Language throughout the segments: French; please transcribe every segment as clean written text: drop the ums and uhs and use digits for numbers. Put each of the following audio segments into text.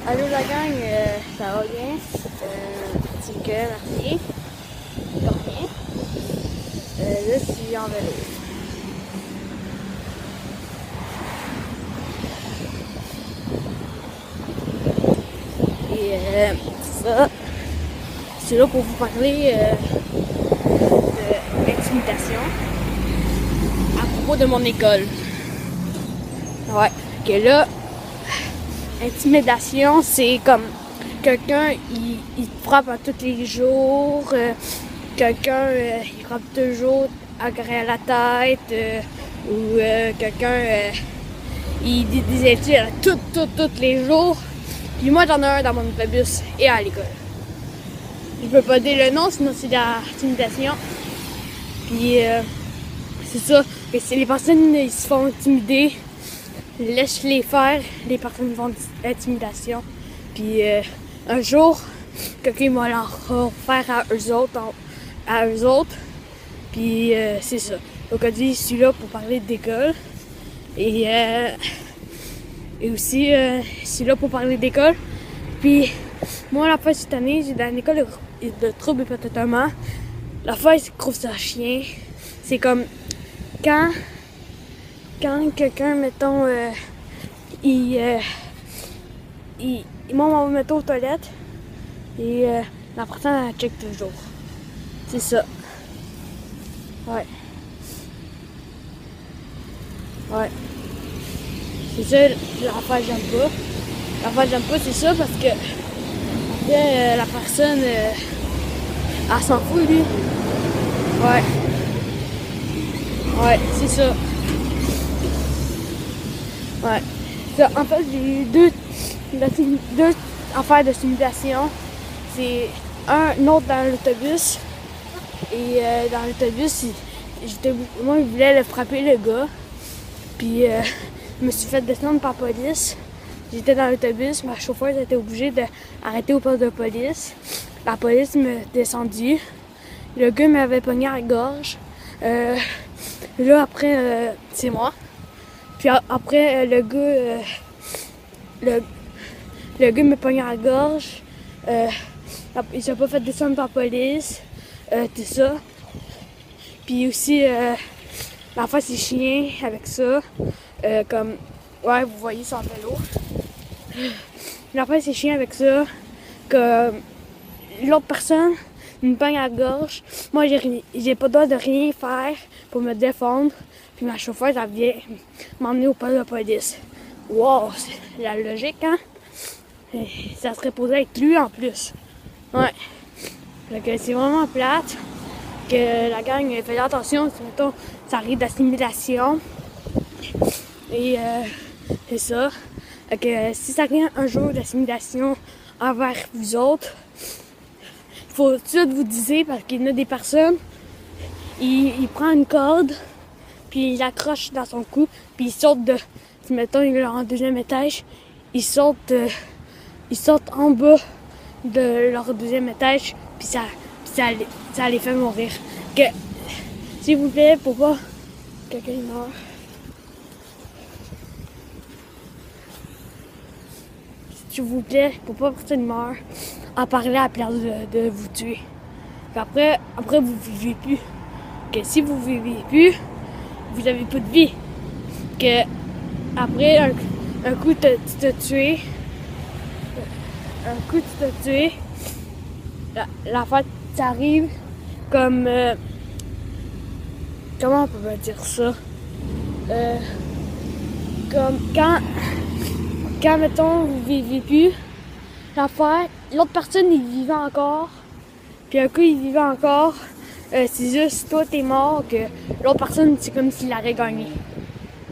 Allô la gang, ça va bien? C'est que merci. De rien. Là, je suis en vélo. Et c'est ça. Je suis là pour vous parler d'intimidation à propos de mon école. Ouais, que là, intimidation, c'est comme quelqu'un, il te frappe à tous les jours, quelqu'un, il frappe toujours à la tête, ou quelqu'un, il dit des insultes tous les jours. Puis moi, j'en ai un dans mon autobus et à l'école. Je peux pas dire le nom, sinon c'est de l'intimidation. Puis c'est ça, que si les personnes ils se font intimider, laisse-les faire, les personnes font intimidation. Puis un jour, quelqu'un va leur faire à eux autres. Puis c'est ça. Donc on dit, je suis là pour parler d'école. Et aussi, je suis là pour parler d'école. Puis moi, la fois cette année, j'ai dans l'école de troubles et comportement. La fois, je trouve ça chien. C'est comme quand quelqu'un, mettons, moi, on va mettre aux toilettes et la personne, elle check toujours. C'est ça. Ouais. Ouais. C'est ça, l'affaire j'aime pas. L'affaire j'aime pas, c'est ça, parce que après, la personne, elle s'en fout, lui. Ouais. Ouais, c'est ça. Ouais. Ça, en fait, j'ai eu deux affaires de simulation. C'est un autre dans l'autobus. Et dans l'autobus, moi, il voulait le frapper, le gars. Puis, je me suis fait descendre par la police. J'étais dans l'autobus, ma chauffeuse était obligée d'arrêter au poste de police. La police m'a descendu. Le gars m'avait pogné à la gorge. Là, après, c'est moi. Puis après, le gars me pogné à la gorge. Il s'est pas fait descendre par la police. Tout ça. Puis aussi, la fois, c'est chien avec ça. Comme, ouais, vous voyez son vélo. La fois, c'est chien avec ça. Comme, l'autre personne me pogne à la gorge. Moi, j'ai pas le droit de rien faire pour me défendre. Puis ma chauffeuse, elle vient m'emmener au poste de police. Wow, c'est la logique, hein? Et ça serait posé avec lui en plus. Ouais. Donc, c'est vraiment plate que la gang fait attention, surtout ça arrive d'assimilation. Et c'est ça. Donc, si ça arrive un jour d'assimilation envers vous autres, il faut tout de suite vous dire, parce qu'il y en a des personnes, il prend une corde, puis il l'accroche dans son cou, puis il saute si mettons il est en deuxième étage, il saute en bas de leur deuxième étage, puis ça les fait mourir. Que, s'il vous plaît, pour pas que quelqu'un meure. S'il vous plaît, pour pas que personne meure, en parler à la place de vous tuer. Puis après vous vivez plus. Que si vous vivez plus, vous avez pas de vie. Que après un coup tu t'as tué. Un coup tu t'as tué. La fois ça arrive comme comment on peut dire ça? Comme quand mettons vous vivez plus, l'affaire, l'autre personne il vivait encore, puis un coup il vivait encore, c'est juste toi t'es mort, que l'autre personne c'est comme s'il l'aurait gagné.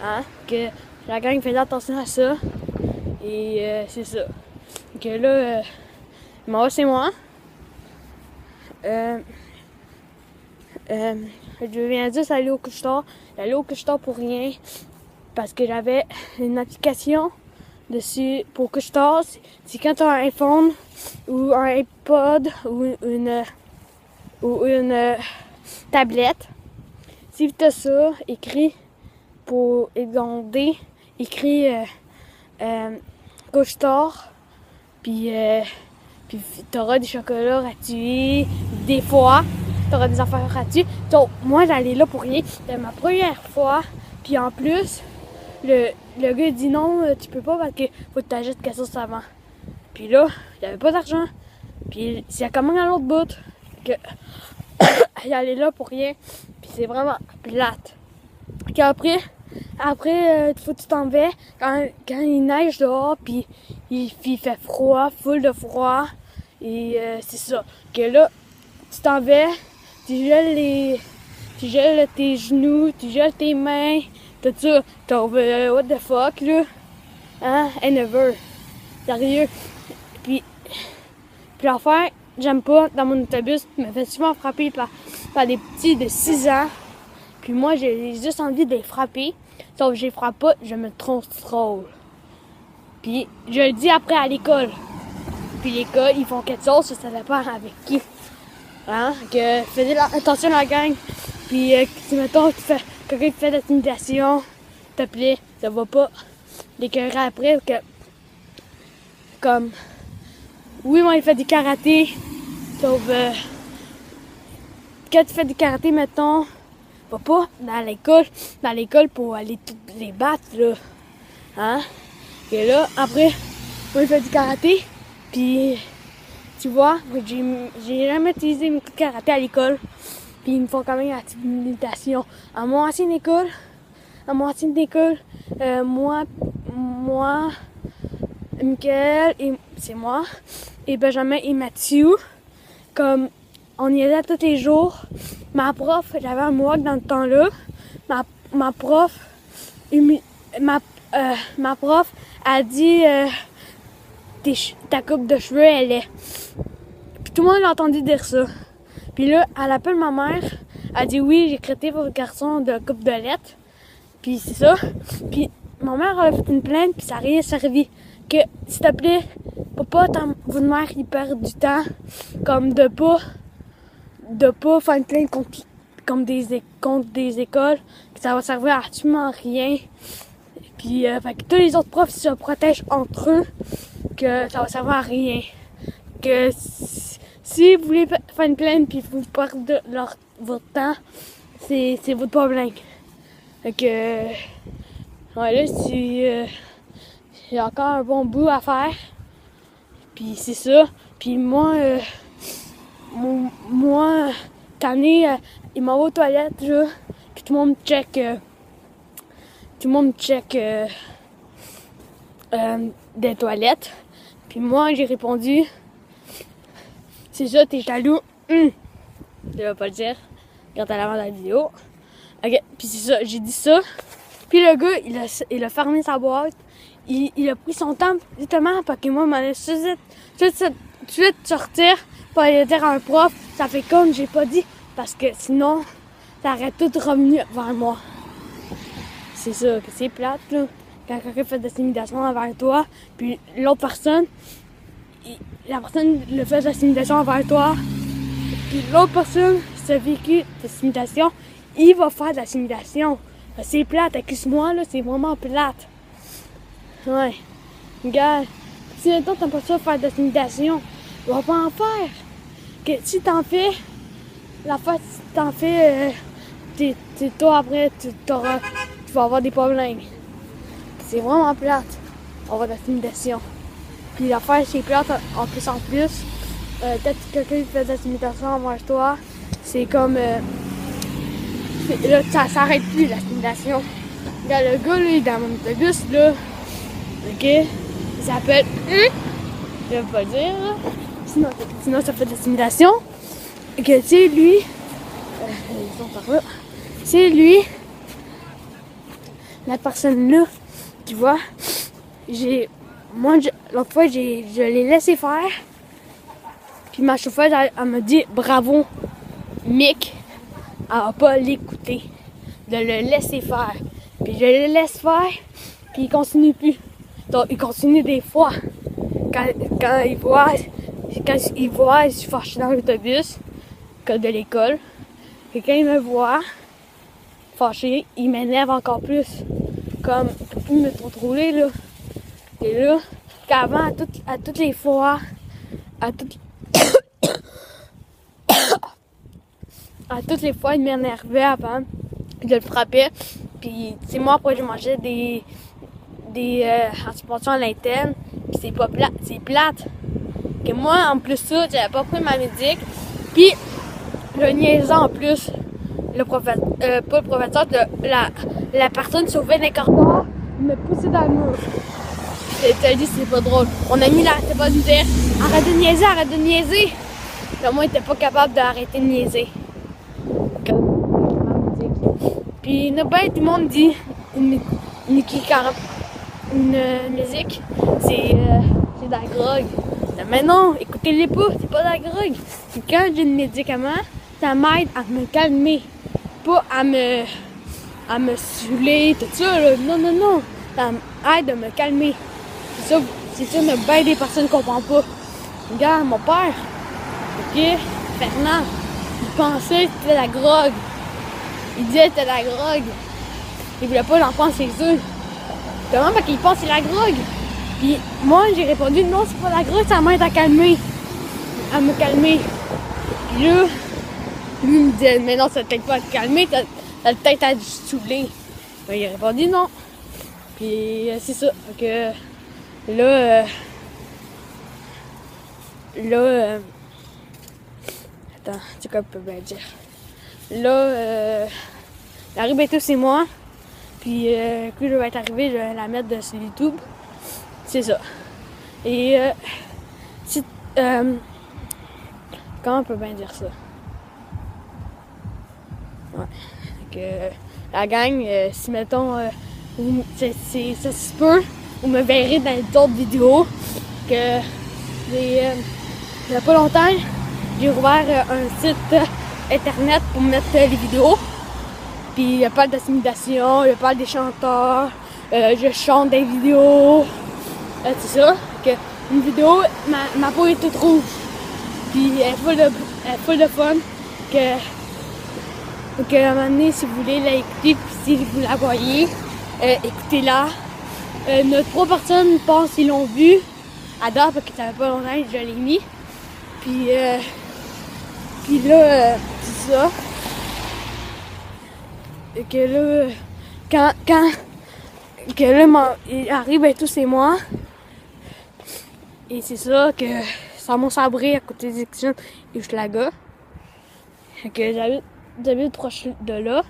Hein? Que la gang faisait attention à ça. Et c'est ça. Que là, moi c'est moi. Je viens juste aller au couche-tard. J'allais au couche-tard pour rien. Parce que j'avais une application dessus pour couche-tard. C'est quand tu as un iPhone ou un iPod ou une tablette. Si tu as ça, écrit pour demander, écrit couche-tard. Puis t'auras des chocolats gratuits, des fois, t'auras des affaires gratuites. Donc, moi, j'allais là pour rien. C'était ma première fois. Puis en plus, le gars dit non, tu peux pas parce que faut que t'achètes quelque chose avant. Puis là, il avait pas d'argent. Puis c'est quand même à l'autre bout que j'allais là pour rien. Puis c'est vraiment plate. Puis après, faut que tu t'en vas quand il neige dehors, puis il fait froid, full de froid. Et c'est ça. Que là, tu t'en vas, tu gèles tes genoux, tu gèles tes mains, tout ça. What the fuck, là? Hein? I never. Sérieux. Puis l'affaire, j'aime pas, dans mon autobus, me fait souvent frapper par des petits de 6 ans. Puis moi, j'ai juste envie de les frapper. Sauf que je les frappe pas, je me contrôle. Puis je le dis après à l'école. Puis l'école, ils font quelque chose, ça dépend avec qui. Hein? Que faisez attention à la gang. Puis si mettons quelqu'un qui fait de l'intimidation, s'il te plaît, ça va pas l'écœurer après. Que, comme, oui, moi, il fait du karaté. Sauf quand tu fais du karaté, mettons, va pas dans l'école pour aller toutes les battre, là. Hein? Et là, après, moi, il fait du karaté, puis, tu vois, j'ai jamais utilisé mes coups de karaté à l'école, puis ils me font quand même l'intimidation. À mon ancienne école, moi, Michael, et c'est moi, et Benjamin et Mathieu, comme, on y allait tous les jours. Ma prof, j'avais un mohawk dans le temps-là. Ma prof a dit ta coupe de cheveux, elle est. Puis tout le monde a entendu dire ça. Puis là, elle appelle ma mère. Elle dit oui, j'ai traité votre garçon de coupe de lettres. Puis c'est ça. Puis ma mère a fait une plainte, puis ça n'a rien servi. Que, s'il te plaît, papa, votre mère, il perd du temps. Comme de pas faire une plainte contre des écoles, que ça va servir à absolument rien. Puis fait que tous les autres profs se protègent entre eux, que ça va servir à rien. Que si vous voulez faire une plainte puis vous perdez votre temps, c'est votre problème. Fait que ouais, là, j'ai encore un bon bout à faire. Puis c'est ça. Puis moi, cette année, il m'en va aux toilettes, là, puis tout le monde check des toilettes. Puis moi, j'ai répondu, c'est ça, t'es jaloux? Je vais pas le dire, quand à l'avant de la vidéo. Ok, puis c'est ça, j'ai dit ça. Puis le gars, il a fermé sa boîte. Il a pris son temps, justement, parce que moi, il m'en a tout de suite sortir pour aller dire à un prof, ça fait comme j'ai pas dit, parce que sinon, ça aurait tout revenu vers moi. C'est ça, que c'est plate, là. Quand quelqu'un fait de l'intimidation envers toi, puis l'autre personne, la personne le fait de l'intimidation envers toi, puis l'autre personne qui a vécu de l'intimidation, il va faire de l'intimidation. C'est plate, accuse-moi, là, c'est vraiment plate. Ouais. Regarde, si maintenant t'as pas ça faire de l'intimidation, va pas en faire. Que si t'en fais, la fois si t'en fais, toi après, tu vas avoir des problèmes. C'est vraiment plate, avoir de l'intimidation. Puis l'affaire, c'est plate en plus. Peut-être que quelqu'un qui fait de l'intimidation envers toi, c'est comme. Là, ça s'arrête plus, l'intimidation. Regarde, le gars, là, il est dans mon autobus, là. Ok? Il s'appelle. Je vais pas le dire, là. Sinon, ça fait de l'intimidation. Que, tu sais, lui. Ils sont par là. C'est lui. La personne-là, tu vois. L'autre fois, je l'ai laissé faire. Puis ma chauffeuse, elle m'a dit bravo, Mick. Elle va pas l'écouter. De le laisser faire. Puis je le laisse faire. Puis il continue plus. Donc il continue des fois. Quand il voit, je suis fâché dans l'autobus, de l'école. Et quand il me voit fâché, il m'énerve encore plus. Comme il me contrôler là. Et là, qu'avant, à toutes les fois, à toutes il m'énervait avant, je le frappais. Puis, tu sais, moi, après, je mangeais des antibiotiques à l'interne. Puis, c'est plate. Que moi, en plus ça, j'avais pas pris ma médic. Puis, le niaisant en plus, pas le professeur, la personne sauvait les corridors, me poussait dans le mur. T'as dit, c'est pas drôle. Mon ami, il arrêtait pas de me dire, arrête de niaiser. Puis, moi, il était pas capable d'arrêter de niaiser. Puis, il y a bien tout le monde dit, une musique, c'est de la drogue. Mais non, écoutez-les pas, c'est pas de la drogue. Puis quand j'ai un médicament, ça m'aide à me calmer, pas à me saouler, tout ça, là. Non. Ça m'aide à me calmer. C'est ça, mais bien des personnes ne comprennent pas. Regarde, mon père, ok, Fernand, il pensait que c'était la drogue. Il disait que c'était la drogue. Il voulait pas l'en prendre ses œufs. Comment? Parce qu'il pense que c'est la drogue. Puis moi, j'ai répondu, non, c'est pas la drogue, ça m'aide à calmer. À me calmer. Puis là, lui me disait, mais non, ça t'aide pas à te calmer, t'as peut-être à te saouler. Ben, il a répondu non. Puis c'est ça. Que là, attends, c'est quoi je peux bien dire? Là, la rue bientôt c'est moi. Puis quand je vais être arrivé, je vais la mettre sur YouTube. C'est ça. Et comment on peut bien dire ça? Ouais. Que la gang, si mettons, ça se peut, vous me verrez dans d'autres vidéos que il y a pas longtemps, j'ai ouvert un site internet pour mettre les vidéos. Puis il parle d'assimilation, il parle des chanteurs, je chante des vidéos, c'est ça. Que une vidéo, ma peau est toute rouge. Puis elle est full de fun. Que à un moment donné, si vous voulez la écouter, puis si vous la voyez, écoutez-la. Notre 3 personnes pensent qu'ils l'ont vu à date parce que ça fait pas longtemps que je l'ai mis. Puis là, c'est ça. Et que là, il arrive et tout, c'est moi. Et c'est ça que ça m'a sabré à côté des Dixon et Hochelaga. Et que j'habite proche de là.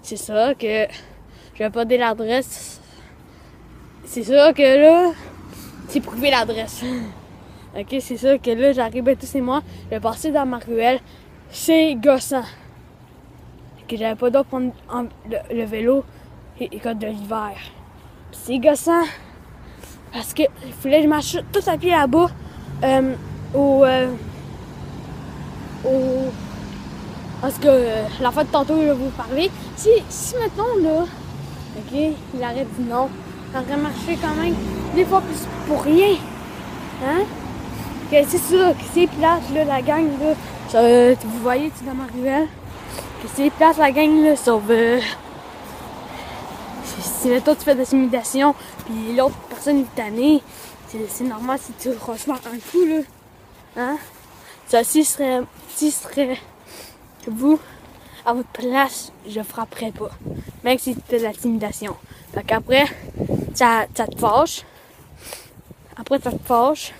C'est ça que je vais pas dire l'adresse. C'est ça que là, c'est prouvé l'adresse. Ok, c'est ça que là, j'arrive et tout, c'est moi. Je vais passer dans ma ruelle. C'est gossant. Que j'avais pas d'autre prendre le vélo et de l'hiver. Puis c'est gossant parce que il fallait que je marche tout à pied là-bas parce que l'enfant de tantôt je vais vous parler. Si mettons là, ok, il arrête dit non, j'aurais marché quand même des fois plus pour rien. Hein? Que c'est ça, que c'est plate là, la gang là. Ça, vous voyez, tu dans ma ruelle. Que c'est plate la gang là, sauf si toi tu fais de l'assimilation puis l'autre personne est tannée, c'est normal si tu franchement un coup là. Hein? Ça si serait vous, à votre place, je frapperais pas. Même si tu fais de l'intimidation. Fait qu'après, ça te fâche. Après ça te fâche.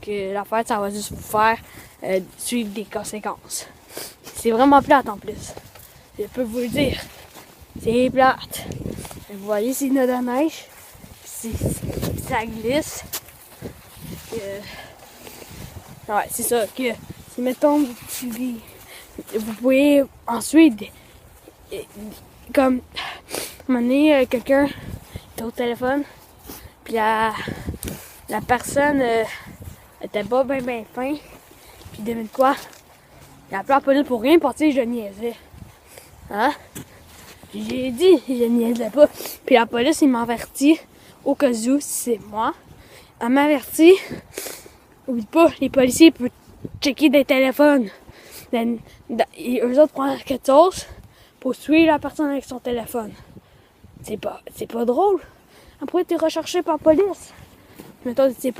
Que l'affaire, ça va juste vous faire suivre des conséquences. C'est vraiment plate en plus. Je peux vous le dire. C'est plate. Vous voyez, c'est une de la neige. Ça glisse. Ouais, c'est ça. Que si mettons, vous pouvez ensuite, comme, à un moment donné, quelqu'un était au téléphone, puis la personne était pas bien fin, puis devine quoi? Il a appelé la police pour rien, parce que je niaisais. Hein? J'ai dit, je niaisais pas. Puis la police, il m'a averti, au cas où, si c'est moi. Elle m'a averti, oublie pas, les policiers peuvent checker des téléphones. Eux autres prennent quelque chose pour suivre la personne avec son téléphone. C'est pas drôle. Après, t'es recherché par la police. Mettons, tu sais pas